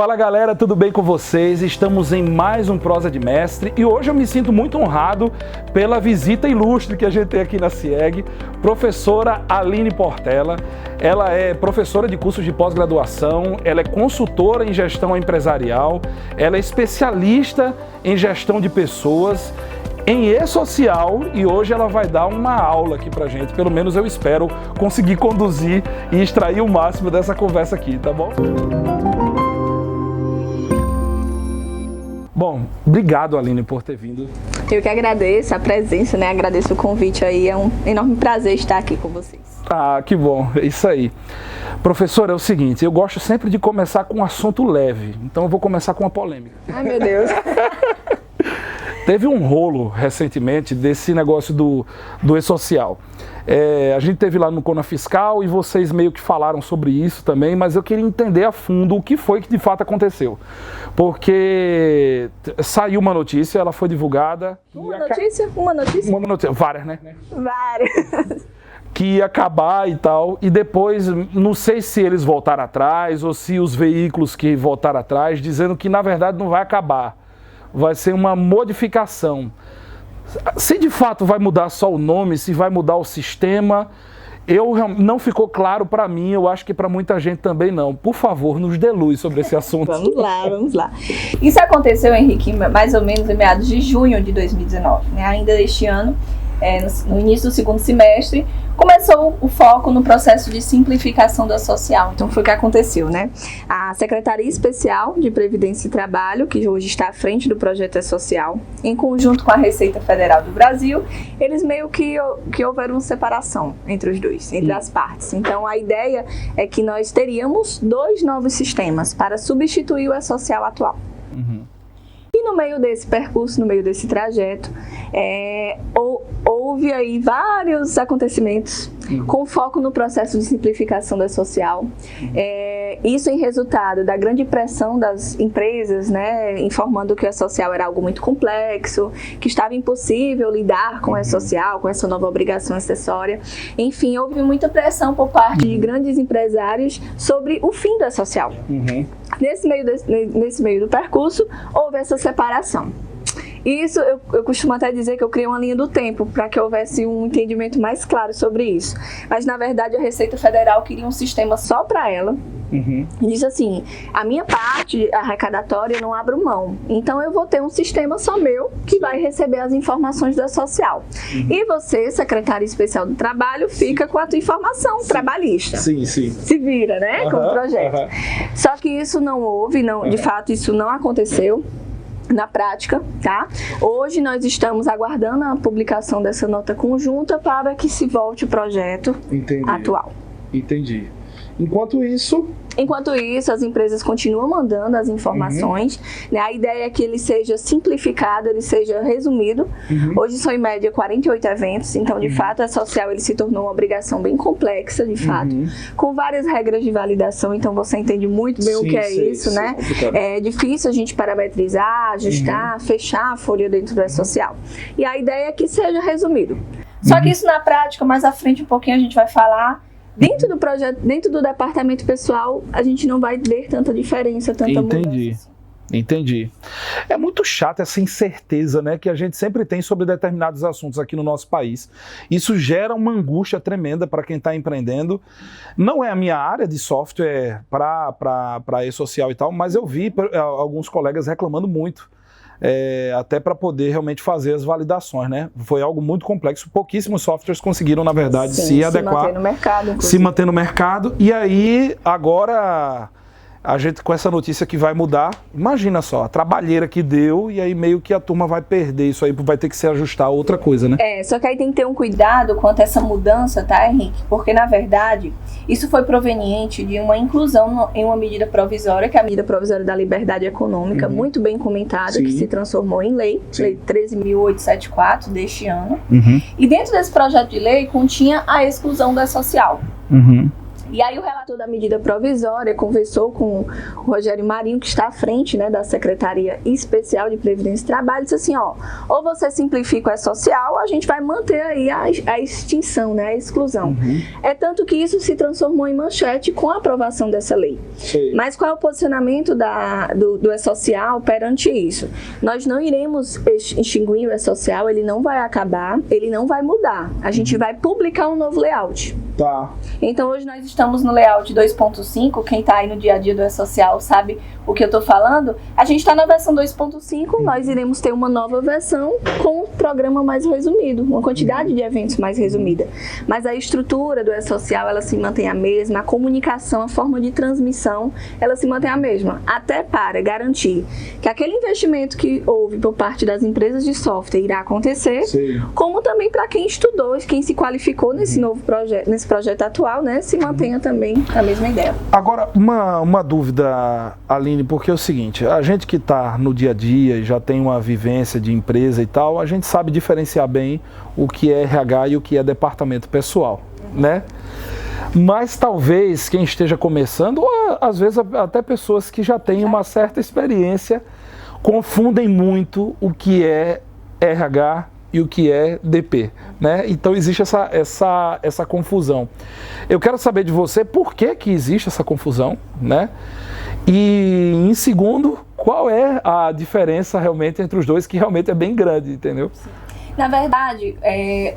Fala galera, tudo bem com vocês? Estamos em mais um Prosa de Mestre e hoje eu me sinto muito honrado pela visita ilustre que a gente tem aqui na CIEG, professora Aline Portela. Ela é professora de cursos de pós-graduação, ela é consultora em gestão empresarial, ela é especialista em gestão de pessoas, em e-social, e hoje ela vai dar uma aula aqui pra gente, pelo menos eu espero conseguir conduzir e extrair o máximo dessa conversa aqui, tá bom? Bom, obrigado Aline por ter vindo. Eu que agradeço a presença, né? Agradeço o convite aí, é um enorme prazer estar aqui com vocês. Ah, que bom, é isso aí. Professora, é o seguinte, eu gosto sempre de começar com um assunto leve, então eu vou começar com uma polêmica. Ai, meu Deus. Teve um rolo recentemente desse negócio do e-social. A gente teve lá no Cona Fiscal e vocês meio que falaram sobre isso também, mas eu queria entender a fundo o que foi que de fato aconteceu. Porque saiu uma notícia, ela foi divulgada. Uma notícia? Uma notícia? Várias, né? Várias. Que ia acabar e tal, e depois, não sei se eles voltaram atrás ou se os veículos que voltaram atrás, dizendo que na verdade não vai acabar. Vai ser uma modificação. Se de fato vai mudar só o nome, se vai mudar o sistema, não ficou claro para mim, eu acho que para muita gente também não. Por favor, nos dê luz sobre esse assunto. Vamos lá. Isso aconteceu, Henrique, mais ou menos em meados de junho de 2019, né? Ainda este ano. No início do segundo semestre, começou o foco no processo de simplificação da social. Então foi o que aconteceu, né? A Secretaria Especial de Previdência e Trabalho, que hoje está à frente do projeto E-Social, em conjunto com a Receita Federal do Brasil, eles meio que houveram uma separação entre os dois, entre as partes. Então a ideia é que nós teríamos 2 novos sistemas para substituir o E-Social atual. Uhum. E no meio desse percurso, no meio desse trajeto, houve aí vários acontecimentos com foco no processo de simplificação da social. Isso em resultado da grande pressão das empresas, né, informando que a social era algo muito complexo, que estava impossível lidar com a social, com essa nova obrigação acessória. Enfim, houve muita pressão por parte de grandes empresários sobre o fim da social. Uhum. Nesse meio do percurso, houve essa separação. Isso, eu costumo até dizer que eu criei uma linha do tempo para que houvesse um entendimento mais claro sobre isso. Mas, na verdade, a Receita Federal queria um sistema só para ela. Uhum. E diz assim, a minha parte arrecadatória eu não abro mão. Então, eu vou ter um sistema só meu que vai receber as informações da social. Uhum. E você, secretário especial do trabalho, fica com a tua informação trabalhista. Sim. Se vira, né, com o projeto. Só que isso não houve, de fato, isso não aconteceu. Na prática, tá? Hoje nós estamos aguardando a publicação dessa nota conjunta para que se volte o projeto atual. Entendi. Enquanto isso, as empresas continuam mandando as informações. Né? A ideia é que ele seja simplificado, ele seja resumido. Hoje são em média 48 eventos, então de fato a social ele se tornou uma obrigação bem complexa, de fato, com várias regras de validação, então você entende muito bem o que é isso, né? É difícil a gente parametrizar, ajustar, fechar a folha dentro da social. E a ideia é que seja resumido. Só que isso na prática, mais à frente um pouquinho a gente vai falar. Dentro do projeto, dentro do departamento pessoal, a gente não vai ver tanta diferença, tanta mudança. Entendi. É muito chato essa incerteza, né, que a gente sempre tem sobre determinados assuntos aqui no nosso país. Isso gera uma angústia tremenda para quem está empreendendo. Não é a minha área de software para e-social e tal, mas eu vi alguns colegas reclamando muito. Até para poder realmente fazer as validações, né? Foi algo muito complexo. Pouquíssimos softwares conseguiram, na verdade, se adequar. Se manter no mercado. E aí, agora, a gente com essa notícia que vai mudar, imagina só, a trabalheira que deu, e aí meio que a turma vai perder isso aí, vai ter que se ajustar a outra coisa, né? Só que aí tem que ter um cuidado quanto a essa mudança, tá, Henrique? Porque, na verdade, isso foi proveniente de uma inclusão em uma medida provisória, que é a medida provisória da liberdade econômica, muito bem comentada, que se transformou em lei, lei 13.874 deste ano. E dentro desse projeto de lei continha a exclusão da social. E aí o relator da medida provisória conversou com o Rogério Marinho, que está à frente, né, da Secretaria Especial de Previdência e Trabalho, e disse assim, ó, ou você simplifica o E-Social, a gente vai manter aí a extinção, né, a exclusão. É tanto que isso se transformou em manchete com a aprovação dessa lei. Sim. Mas qual é o posicionamento do E-Social perante isso? Nós não iremos extinguir o E-Social, ele não vai acabar, ele não vai mudar. A gente vai publicar um novo layout. Tá. Então hoje nós estamos no layout 2.5, quem está aí no dia a dia do E-Social sabe o que eu estou falando. A gente está na versão 2.5, nós iremos ter uma nova versão com um programa mais resumido, uma quantidade de eventos mais resumida. Mas a estrutura do E-Social, ela se mantém a mesma, a comunicação, a forma de transmissão, ela se mantém a mesma, até para garantir que aquele investimento que houve por parte das empresas de software irá acontecer, sim, como também para quem estudou, quem se qualificou nesse novo projeto, nesse projeto atual, né, se mantenha também a mesma ideia. Agora, uma dúvida, Aline, porque é o seguinte, a gente que está no dia a dia e já tem uma vivência de empresa e tal, a gente sabe diferenciar bem o que é RH e o que é departamento pessoal, né? Mas talvez quem esteja começando, ou às vezes até pessoas que já têm uma certa experiência, confundem muito o que é RH e o que é DP, né? Então existe essa confusão. Eu quero saber de você por que existe essa confusão, né? E em segundo, qual é a diferença realmente entre os dois, que realmente é bem grande, entendeu? Sim. Na verdade,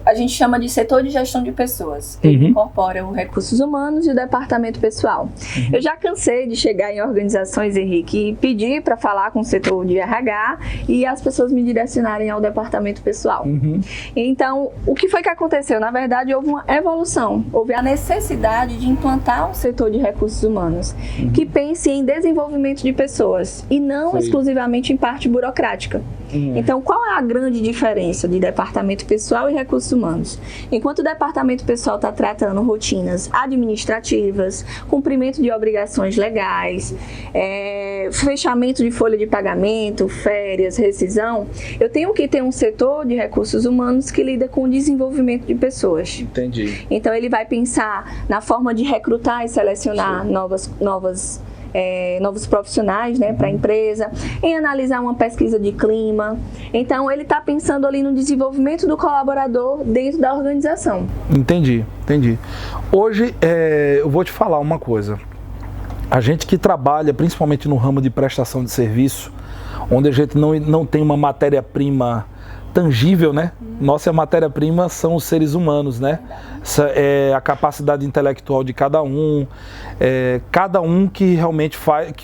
a gente chama de setor de gestão de pessoas. Ele incorpora o recursos humanos e o departamento pessoal. Eu já cansei de chegar em organizações, Henrique, e pedir para falar com o setor de RH e as pessoas me direcionarem ao departamento pessoal. Então, o que foi que aconteceu? Na verdade, houve uma evolução. Houve a necessidade de implantar um setor de recursos humanos que pense em desenvolvimento de pessoas e não exclusivamente em parte burocrática. Então, qual é a grande diferença de departamento pessoal e recursos humanos? Enquanto o departamento pessoal está tratando rotinas administrativas, cumprimento de obrigações legais, fechamento de folha de pagamento, férias, rescisão, eu tenho que ter um setor de recursos humanos que lida com o desenvolvimento de pessoas. Entendi. Então, ele vai pensar na forma de recrutar e selecionar novos profissionais, né, para a empresa, em analisar uma pesquisa de clima. Então, ele está pensando ali no desenvolvimento do colaborador dentro da organização. Entendi. Hoje, eu vou te falar uma coisa. A gente que trabalha, principalmente no ramo de prestação de serviço, onde a gente não tem uma matéria-prima tangível, né? Nossa matéria-prima são os seres humanos, né? A capacidade intelectual de cada um que realmente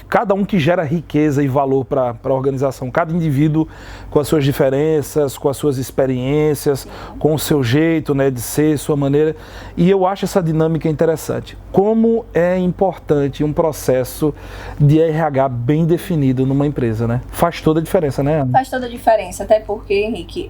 cada um que gera riqueza e valor para a organização, cada indivíduo com as suas diferenças, com as suas experiências, com o seu jeito, né, de ser, sua maneira, e eu acho essa dinâmica interessante. Como é importante um processo de RH bem definido numa empresa, né? Faz toda a diferença, né, Ana? Faz toda a diferença, até porque, Henrique,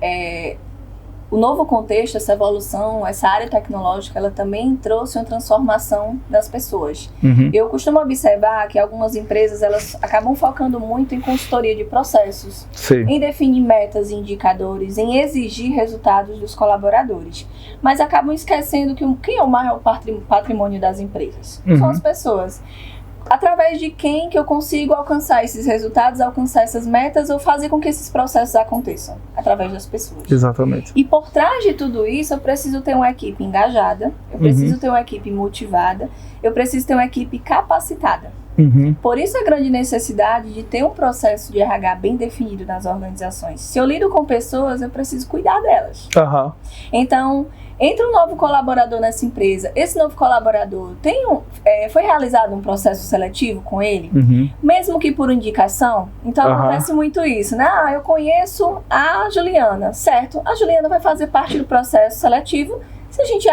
o novo contexto, essa evolução, essa área tecnológica, ela também trouxe uma transformação das pessoas. Eu costumo observar que algumas empresas, elas acabam focando muito em consultoria de processos, em definir metas e indicadores, em exigir resultados dos colaboradores, mas acabam esquecendo que quem é o maior patrimônio das empresas? São as pessoas. Através de quem que eu consigo alcançar esses resultados, alcançar essas metas ou fazer com que esses processos aconteçam? Através das pessoas. Exatamente. E por trás de tudo isso, eu preciso ter uma equipe engajada, eu preciso ter uma equipe motivada, eu preciso ter uma equipe capacitada. Por isso a grande necessidade de ter um processo de RH bem definido nas organizações. Se eu lido com pessoas, eu preciso cuidar delas. Então, entra um novo colaborador nessa empresa, esse novo colaborador foi realizado um processo seletivo com ele, mesmo que por indicação. Então acontece muito isso, né? Eu conheço a Juliana, certo? A Juliana vai fazer parte do processo seletivo. Se a gente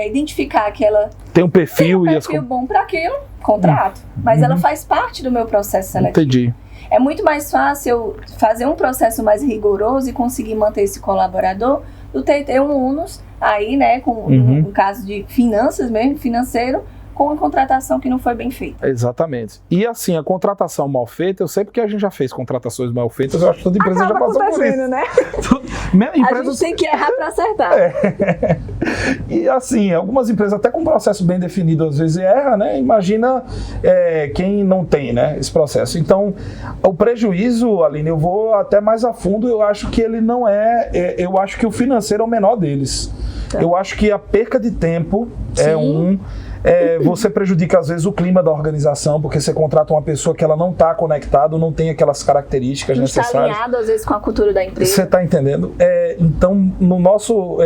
identificar que ela tem um perfil bom para aquilo, contrato. Mas ela faz parte do meu processo seletivo. Entendi. É muito mais fácil eu fazer um processo mais rigoroso e conseguir manter esse colaborador do que ter um ônus aí, né, no caso de finanças mesmo, financeiro, com a contratação que não foi bem feita. Exatamente. E assim, a contratação mal feita, eu sei porque a gente já fez contratações mal feitas, eu acho que toda empresa já passou por isso. Né? Empresas... A gente tem que errar para acertar. E assim, algumas empresas até com um processo bem definido às vezes erra, né? Imagina quem não tem, né, esse processo. Então, o prejuízo, Aline, eu vou até mais a fundo, eu acho que ele não eu acho que o financeiro é o menor deles. Tá. Eu acho que a perca de tempo você prejudica às vezes o clima da organização, porque você contrata uma pessoa que ela não está conectada, não tem aquelas características necessárias. Não está alinhado às vezes com a cultura da empresa. Você está entendendo? Então, no nosso,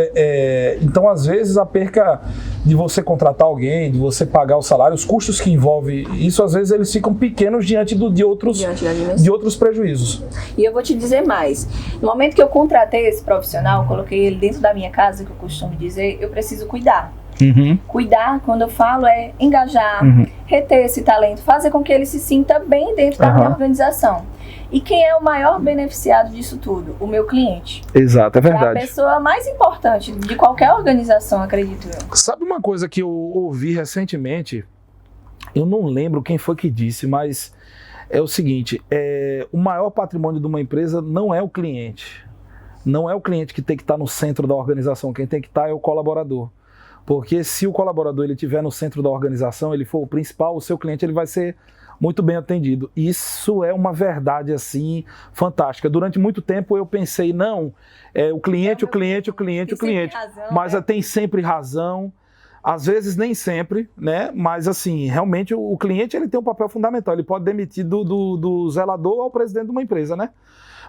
então às vezes a perca de você contratar alguém, de você pagar o salário, os custos que envolve isso, às vezes eles ficam pequenos diante de outros prejuízos. E eu vou te dizer mais. No momento que eu contratei esse profissional, coloquei ele dentro da minha casa, que eu costumo dizer, eu preciso cuidar. Uhum. Cuidar, quando eu falo, é engajar, reter esse talento, fazer com que ele se sinta bem dentro da minha organização. E quem é o maior beneficiado disso tudo? O meu cliente. Exato, é verdade. É a pessoa mais importante de qualquer organização, acredito eu. Sabe uma coisa que eu ouvi recentemente? Eu não lembro quem foi que disse, mas é o seguinte, o maior patrimônio de uma empresa não é o cliente. Não é o cliente que tem que estar no centro da organização, quem tem que estar é o colaborador. Porque se o colaborador ele estiver no centro da organização, ele for o principal, o seu cliente ele vai ser muito bem atendido. Isso é uma verdade assim fantástica. Durante muito tempo eu pensei, o cliente. Razão, mas tem sempre razão. Às vezes nem sempre, né? Mas assim, realmente o cliente ele tem um papel fundamental. Ele pode demitir do zelador ao presidente de uma empresa, né?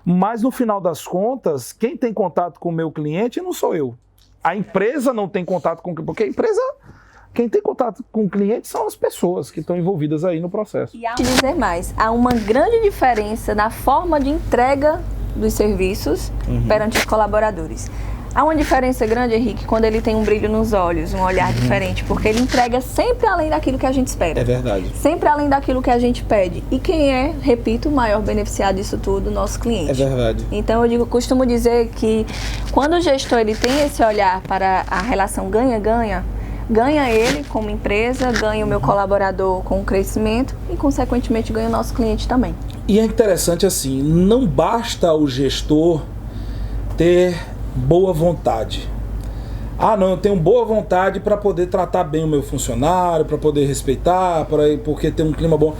Mas no final das contas, quem tem contato com o meu cliente não sou eu. A empresa não tem contato com... Porque a empresa, quem tem contato com o cliente são as pessoas que estão envolvidas aí no processo. E dizer mais, há uma grande diferença na forma de entrega dos serviços perante os colaboradores. Há uma diferença grande, Henrique, quando ele tem um brilho nos olhos, um olhar diferente, porque ele entrega sempre além daquilo que a gente espera. É verdade. Sempre além daquilo que a gente pede. E quem é, repito, o maior beneficiado disso tudo? O nosso cliente. É verdade. Então eu costumo dizer que quando o gestor ele tem esse olhar para a relação ganha-ganha, ganha ele como empresa, ganha o meu colaborador com o crescimento e, consequentemente, ganha o nosso cliente também. E é interessante assim, não basta o gestor ter boa vontade. Não, eu tenho boa vontade para poder tratar bem o meu funcionário, para poder respeitar, porque tem um clima bom.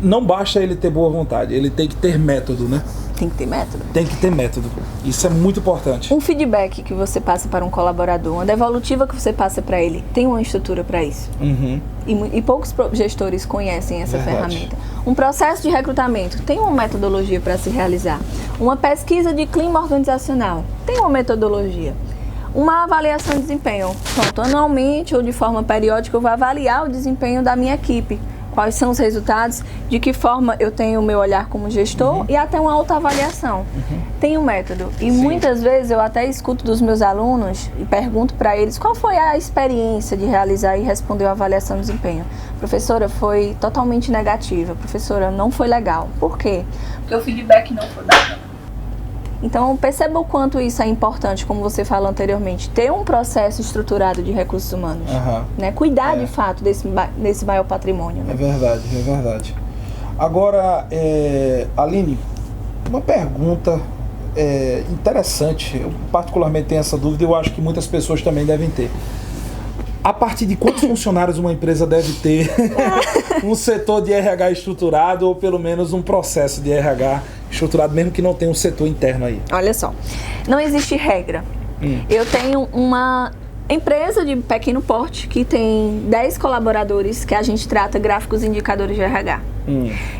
Não basta ele ter boa vontade, ele tem que ter método, né? Tem que ter método. Tem que ter método. Isso é muito importante. Um feedback que você passa para um colaborador, uma devolutiva que você passa para ele, tem uma estrutura para isso. E poucos gestores conhecem essa ferramenta. Um processo de recrutamento tem uma metodologia para se realizar. Uma pesquisa de clima organizacional tem uma metodologia. Uma avaliação de desempenho. Pronto, anualmente ou de forma periódica eu vou avaliar o desempenho da minha equipe. Quais são os resultados, de que forma eu tenho o meu olhar como gestor e até uma autoavaliação. Tem um método. E muitas vezes eu até escuto dos meus alunos e pergunto para eles qual foi a experiência de realizar e responder a avaliação de desempenho. Professora, foi totalmente negativa. Professora, não foi legal. Por quê? Porque o feedback não foi bacana. Então, perceba o quanto isso é importante, como você falou anteriormente, ter um processo estruturado de recursos humanos, né? Cuidar de fato desse maior patrimônio. Né? É verdade. Agora, Aline, uma pergunta interessante, eu particularmente tenho essa dúvida e eu acho que muitas pessoas também devem ter. A partir de quantos funcionários uma empresa deve ter um setor de RH estruturado ou pelo menos um processo de RH estruturado, mesmo que não tenha um setor interno aí? Olha só, não existe regra. Eu tenho uma empresa de pequeno porte que tem 10 colaboradores que a gente trata gráficos e indicadores de RH.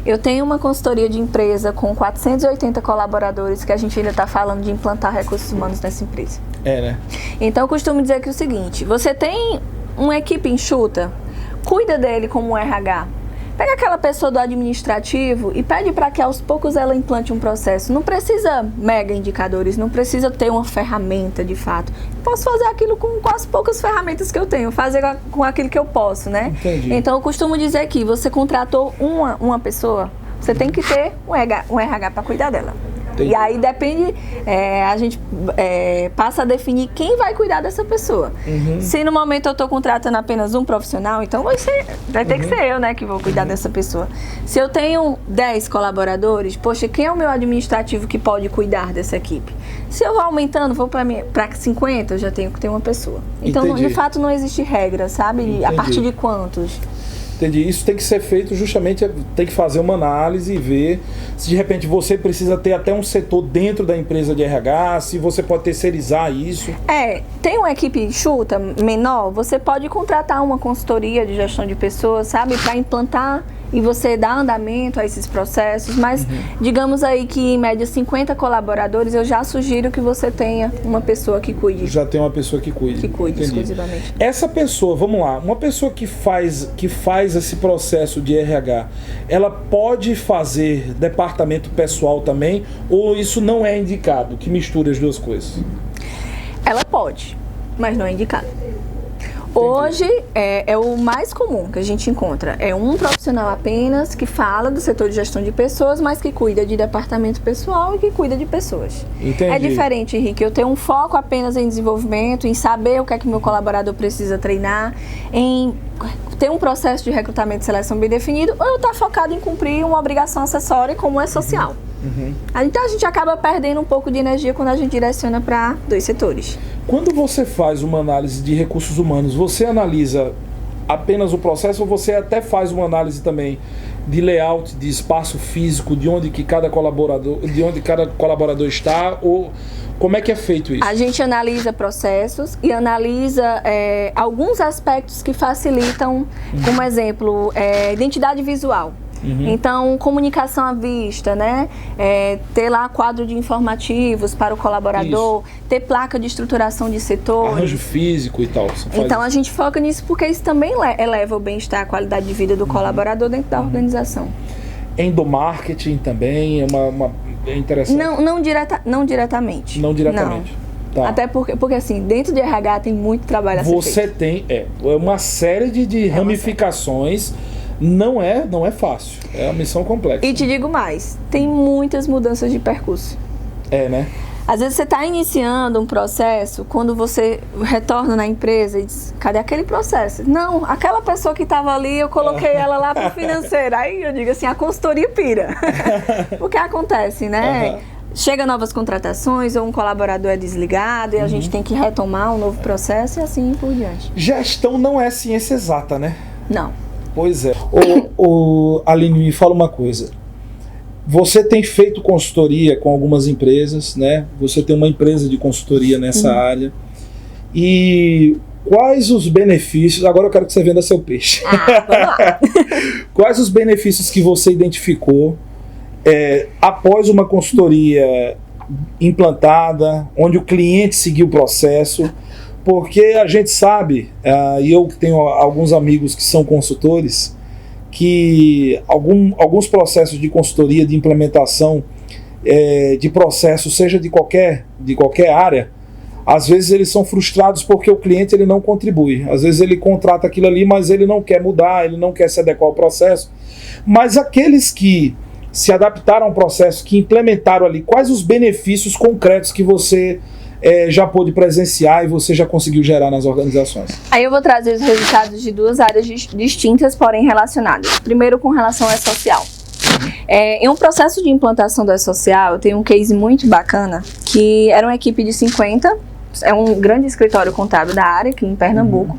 Eu tenho uma consultoria de empresa com 480 colaboradores que a gente ainda está falando de implantar recursos humanos nessa empresa. Né? Então eu costumo dizer que é o seguinte, você tem uma equipe enxuta, cuida dele como um RH. Pega aquela pessoa do administrativo e pede para que aos poucos ela implante um processo. Não precisa mega indicadores, não precisa ter uma ferramenta de fato. Posso fazer aquilo com as poucas ferramentas que eu tenho, fazer com aquilo que eu posso, né? Entendi. Então eu costumo dizer que você contratou uma pessoa, você tem que ter um RH para cuidar dela. E aí depende, a gente passa a definir quem vai cuidar dessa pessoa. Se no momento eu estou contratando apenas um profissional, então vai ter que ser eu, né, que vou cuidar dessa pessoa. Se eu tenho 10 colaboradores, poxa, quem é o meu administrativo que pode cuidar dessa equipe? Se eu vou aumentando, vou para 50, eu já tenho que ter uma pessoa. Então, de fato, não existe regra, sabe? Entendi. A partir de quantos? Entendi. Isso tem que ser feito justamente, tem que fazer uma análise e ver se de repente você precisa ter até um setor dentro da empresa de RH, se você pode terceirizar isso. Tem uma equipe enxuta, menor, você pode contratar uma consultoria de gestão de pessoas, sabe? Para implantar e você dar andamento a esses processos, mas digamos aí que em média 50 colaboradores, eu já sugiro que você tenha uma pessoa que cuide. Já tem uma pessoa que cuide. Que cuide exclusivamente. Essa pessoa, vamos lá, uma pessoa que faz esse processo de RH, ela pode fazer departamento pessoal também, ou isso não é indicado, que mistura as duas coisas? Ela pode, mas não é indicado. Hoje é o mais comum que a gente encontra. É um profissional apenas que fala do setor de gestão de pessoas, mas que cuida de departamento pessoal e que cuida de pessoas. Entendi. É diferente, Henrique. Eu tenho um foco apenas em desenvolvimento, em saber o que é que meu colaborador precisa treinar, em ter um processo de recrutamento e seleção bem definido, ou eu estou focado em cumprir uma obrigação acessória como é social. Então a gente acaba perdendo um pouco de energia quando a gente direciona para dois setores. Quando você faz uma análise de recursos humanos, você analisa apenas o processo ou você até faz uma análise também de layout, de espaço físico, de onde cada colaborador está, ou como é que é feito isso? A gente analisa processos e analisa alguns aspectos que facilitam, como exemplo, identidade visual. Então, comunicação à vista, né? Ter lá quadro de informativos para o colaborador, ter placa de estruturação de setores. Arranjo físico e tal. Então, a gente foca nisso porque isso também eleva o bem-estar, a qualidade de vida do colaborador dentro da organização. Endomarketing também é interessante? Não diretamente. Não diretamente. Não. Tá. Até porque assim, dentro de RH tem muito trabalho a ser feito. Você tem uma série de ramificações. Não é fácil, é uma missão complexa. E te digo mais, tem muitas mudanças de percurso. Né? Às vezes você está iniciando um processo, quando você retorna na empresa e diz, cadê aquele processo? Não, aquela pessoa que estava ali, eu coloquei ela lá para o financeiro. Aí eu digo assim, a consultoria pira. O que acontece, né? Chega novas contratações, ou um colaborador é desligado e a gente tem que retomar um novo processo e assim por diante. Gestão não é ciência exata, né? Não. Pois é. Aline, me fala uma coisa. Você tem feito consultoria com algumas empresas, né? Você tem uma empresa de consultoria nessa área. E quais os benefícios... Agora eu quero que você venda seu peixe. Vamos lá. Quais os benefícios que você identificou após uma consultoria implantada, onde o cliente seguiu o processo? Porque a gente sabe, e eu tenho alguns amigos que são consultores, que alguns processos de consultoria, de implementação de processo, seja de qualquer área, às vezes eles são frustrados porque o cliente ele não contribui. Às vezes ele contrata aquilo ali, mas ele não quer mudar, ele não quer se adequar ao processo. Mas aqueles que se adaptaram ao processo, que implementaram ali, quais os benefícios concretos que você já pôde presenciar e você já conseguiu gerar nas organizações? Aí eu vou trazer os resultados de duas áreas distintas, porém relacionadas. Primeiro, com relação ao E-Social. Em um processo de implantação do E-Social, eu tenho um case muito bacana, que era uma equipe de 50, é um grande escritório contábil da área, aqui em Pernambuco,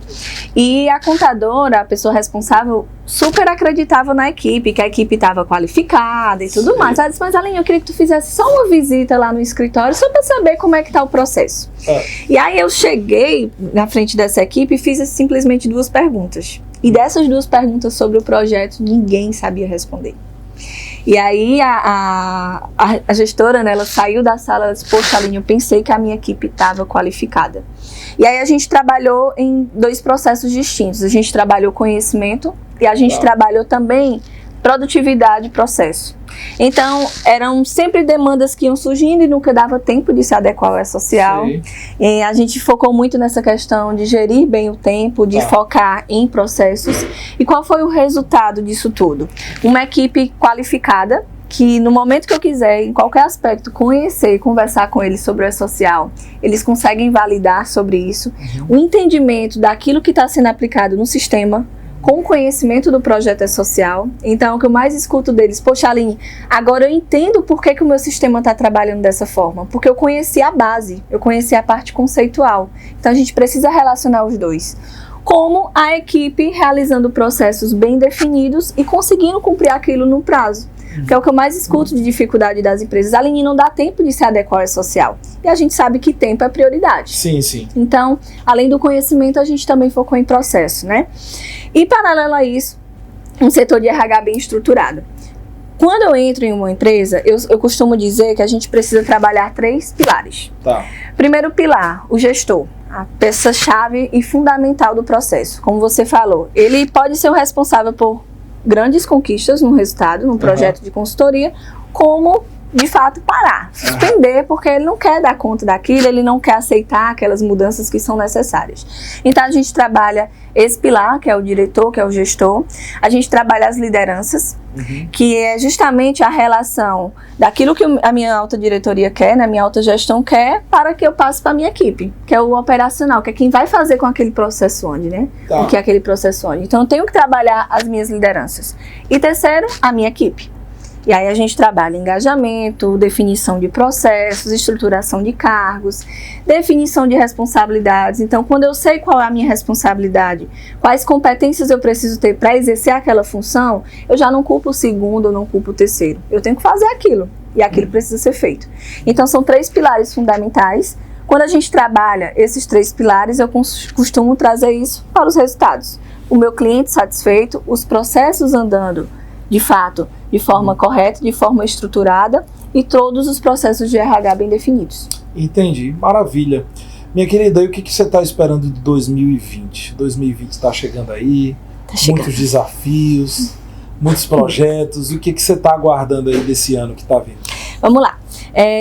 e a contadora, a pessoa responsável, super acreditava na equipe, que a equipe estava qualificada e tudo mais. Ela disse, mas Aline, eu queria que tu fizesse só uma visita lá no escritório, só para saber como é que está o processo. E aí eu cheguei na frente dessa equipe e fiz simplesmente 2 perguntas. E dessas 2 perguntas sobre o projeto, ninguém sabia responder. E aí a gestora, né, ela saiu da sala, ela disse, poxa, Aline, eu pensei que a minha equipe estava qualificada. E aí a gente trabalhou em 2 processos distintos. A gente trabalhou conhecimento e a gente trabalhou também produtividade e processo. Então, eram sempre demandas que iam surgindo e nunca dava tempo de se adequar ao E-Social. E a gente focou muito nessa questão de gerir bem o tempo, de focar em processos. E qual foi o resultado disso tudo? Uma equipe qualificada, que no momento que eu quiser, em qualquer aspecto, conhecer e conversar com eles sobre o E-Social, eles conseguem validar sobre isso, o entendimento daquilo que está sendo aplicado no sistema, com o conhecimento do projeto E-Social. Então, o que eu mais escuto deles, poxa, Aline, agora eu entendo por que o meu sistema está trabalhando dessa forma, porque eu conheci a base, eu conheci a parte conceitual. Então, a gente precisa relacionar os dois. Como a equipe realizando processos bem definidos e conseguindo cumprir aquilo no prazo. Que é o que eu mais escuto de dificuldade das empresas. Aline, não dá tempo de se adequar ao E-Social. E a gente sabe que tempo é prioridade. Sim, sim. Então, além do conhecimento, a gente também focou em processo, né? E paralelo a isso, um setor de RH bem estruturado. Quando eu entro em uma empresa, eu costumo dizer que a gente precisa trabalhar 3 pilares. Tá. Primeiro pilar, o gestor. A peça-chave e fundamental do processo. Como você falou, ele pode ser o responsável por grandes conquistas no resultado, num projeto de consultoria, como, de fato, parar, suspender, porque ele não quer dar conta daquilo, ele não quer aceitar aquelas mudanças que são necessárias. Então, a gente trabalha esse pilar, que é o diretor, que é o gestor. A gente trabalha as lideranças, que é justamente a relação daquilo que a minha alta diretoria quer, né, a minha alta gestão quer, para que eu passe para a minha equipe, que é o operacional, que é quem vai fazer com aquele processo onde, né? Tá. O que é aquele processo onde. Então, eu tenho que trabalhar as minhas lideranças. E terceiro, a minha equipe. E aí a gente trabalha engajamento, definição de processos, estruturação de cargos, definição de responsabilidades. Então, quando eu sei qual é a minha responsabilidade, quais competências eu preciso ter para exercer aquela função, eu já não culpo o segundo, eu não culpo o terceiro. Eu tenho que fazer aquilo, e aquilo precisa ser feito. Então, são 3 pilares fundamentais. Quando a gente trabalha esses 3 pilares, eu costumo trazer isso para os resultados. O meu cliente satisfeito, os processos andando, de fato, de forma correta, de forma estruturada e todos os processos de RH bem definidos. Entendi, maravilha. Minha querida, e o que você está esperando de 2020? 2020 está chegando aí, muitos desafios, muitos projetos. E o que você está aguardando aí desse ano que está vindo? Vamos lá.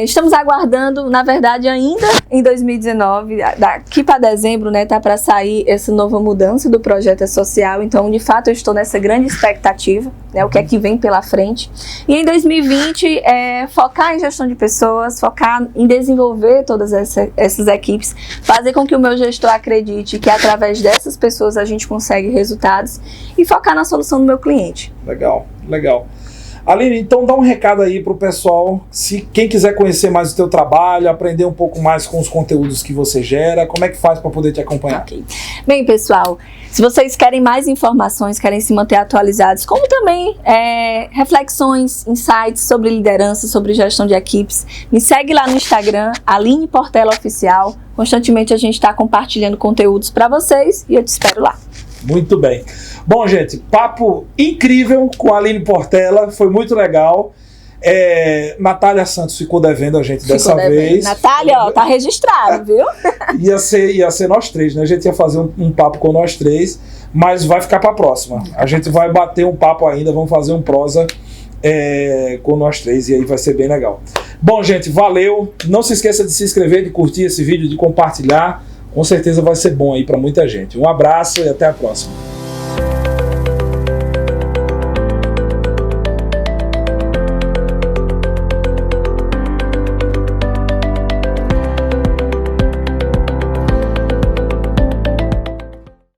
Estamos aguardando, na verdade, ainda em 2019, daqui para dezembro, né, tá para sair essa nova mudança do projeto E-Social. Então, de fato, eu estou nessa grande expectativa, né, o que é que vem pela frente. E em 2020, focar em gestão de pessoas, focar em desenvolver todas essas equipes, fazer com que o meu gestor acredite que através dessas pessoas a gente consegue resultados e focar na solução do meu cliente. Legal, legal. Aline, então dá um recado aí pro pessoal, se quem quiser conhecer mais o teu trabalho, aprender um pouco mais com os conteúdos que você gera, como é que faz para poder te acompanhar? Okay. Bem, pessoal, se vocês querem mais informações, querem se manter atualizados, como também reflexões, insights sobre liderança, sobre gestão de equipes, me segue lá no Instagram, Aline Portela Oficial. Constantemente a gente está compartilhando conteúdos para vocês e eu te espero lá. Muito bem. Bom, gente, papo incrível com a Aline Portela, foi muito legal. Natália Santos ficou devendo a gente dessa vez. Natália, ó, tá registrado, viu? Ia ser nós 3, né? A gente ia fazer um papo com nós 3, mas vai ficar para a próxima. A gente vai bater um papo ainda, vamos fazer um prosa com nós 3 e aí vai ser bem legal. Bom, gente, valeu. Não se esqueça de se inscrever, de curtir esse vídeo, de compartilhar. Com certeza vai ser bom aí para muita gente. Um abraço e até a próxima.